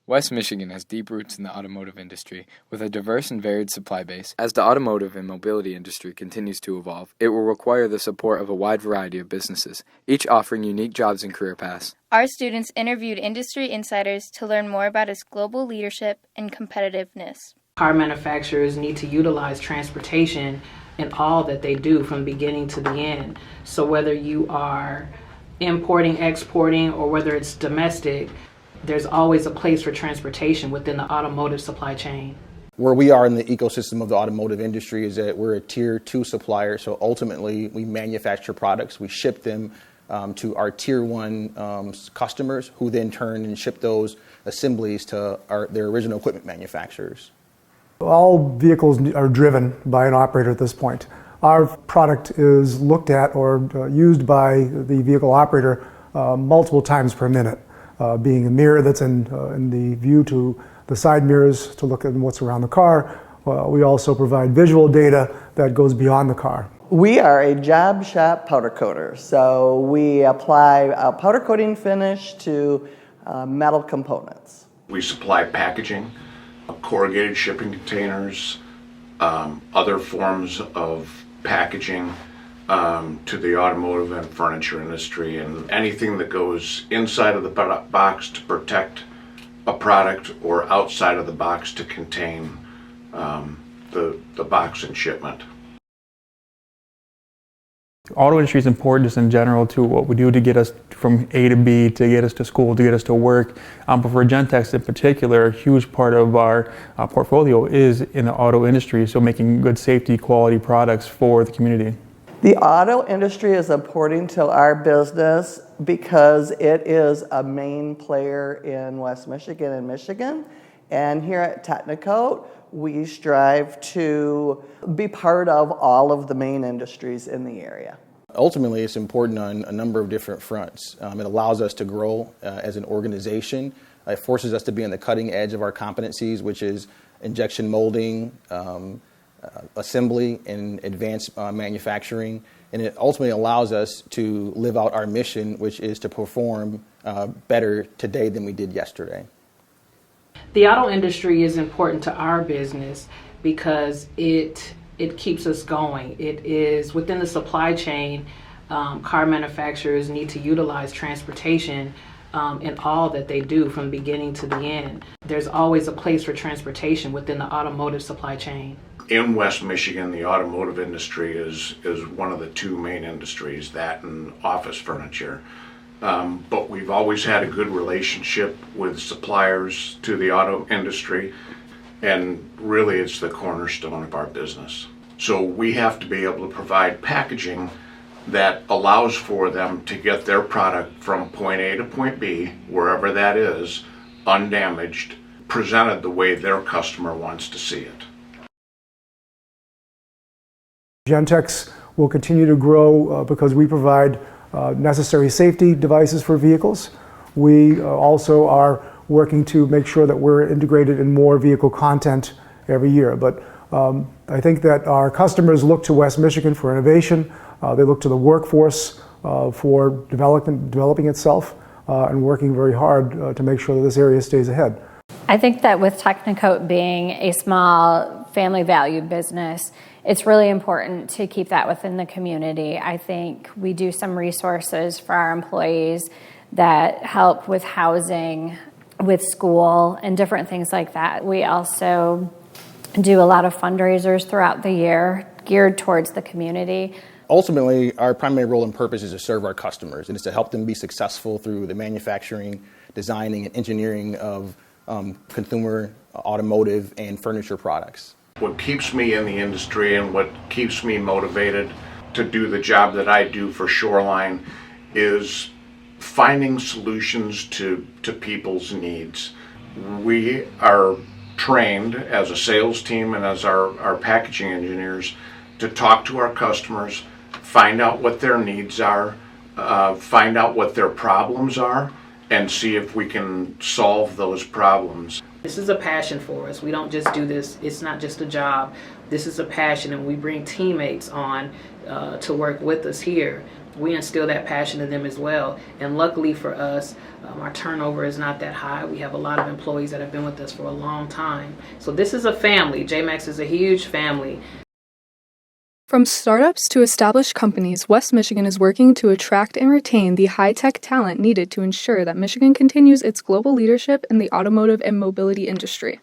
West Michigan has deep roots in the automotive industry, with a diverse and varied supply base. As the automotive and mobility industry continues to evolve, it will require the support of a wide variety of businesses, each offering unique jobs and career paths. Our students interviewed industry insiders to learn more about its global leadership and competitiveness. Car manufacturers need to utilize transportation in all that they do from beginning to the end. So whether you are importing, exporting, or whether it's domestic, there's always a place for transportation within the automotive supply chain. Where we are in the ecosystem of the automotive industry is that we're a tier 2 supplier, so ultimately we manufacture products, we ship them to our tier 1 customers, who then turn and ship those assemblies to their original equipment manufacturers. All vehicles are driven by an operator at this point. Our product is looked at or used by the vehicle operator multiple times per minute. Being a mirror that's in the view to the side mirrors to look at what's around the car. We also provide visual data that goes beyond the car. We are a job shop powder coater, so we apply a powder coating finish to metal components. We supply packaging, corrugated shipping containers, other forms of packaging to the automotive and furniture industry, and anything that goes inside of the box to protect a product or outside of the box to contain the box and shipment. The auto industry is important just in general to what we do to get us from A to B, to get us to school, to get us to work. But for Gentex in particular, a huge part of our portfolio is in the auto industry, so making good safety, quality products for the community. The auto industry is important to our business because it is a main player in West Michigan and Michigan. And here at Technicoat, we strive to be part of all of the main industries in the area. Ultimately, it's important on a number of different fronts. It allows us to grow as an organization. It forces us to be on the cutting edge of our competencies, which is injection molding, assembly and advanced manufacturing, and it ultimately allows us to live out our mission, which is to perform better today than we did yesterday. The auto industry is important to our business because it keeps us going. It is within the supply chain. Car manufacturers need to utilize transportation in all that they do from beginning to the end. There's always a place for transportation within the automotive supply chain. In West Michigan, the automotive industry is one of the two main industries, that and office furniture. But we've always had a good relationship with suppliers to the auto industry, and really it's the cornerstone of our business. So we have to be able to provide packaging that allows for them to get their product from point A to point B, wherever that is, undamaged, presented the way their customer wants to see it. Gentex will continue to grow because we provide necessary safety devices for vehicles. We also are working to make sure that we're integrated in more vehicle content every year. But I think that our customers look to West Michigan for innovation. They look to the workforce for developing itself and working very hard to make sure that this area stays ahead. I think that with Technicoat being a small family valued business, it's really important to keep that within the community. I think we do some resources for our employees that help with housing, with school, and different things like that. We also do a lot of fundraisers throughout the year geared towards the community. Ultimately, our primary role and purpose is to serve our customers, and it's to help them be successful through the manufacturing, designing, and engineering of consumer, automotive, and furniture products. What keeps me in the industry and what keeps me motivated to do the job that I do for Shoreline is finding solutions to people's needs. We are trained as a sales team and as our packaging engineers to talk to our customers, find out what their needs are, find out what their problems are, and see if we can solve those problems. This is a passion for us. We don't just do this. It's not just a job. This is a passion, and we bring teammates on to work with us here. we instill that passion in them as well. And luckily for us, our turnover is not that high. We have a lot of employees that have been with us for a long time. So this is a family. JMAX is a huge family. From startups to established companies, West Michigan is working to attract and retain the high-tech talent needed to ensure that Michigan continues its global leadership in the automotive and mobility industry.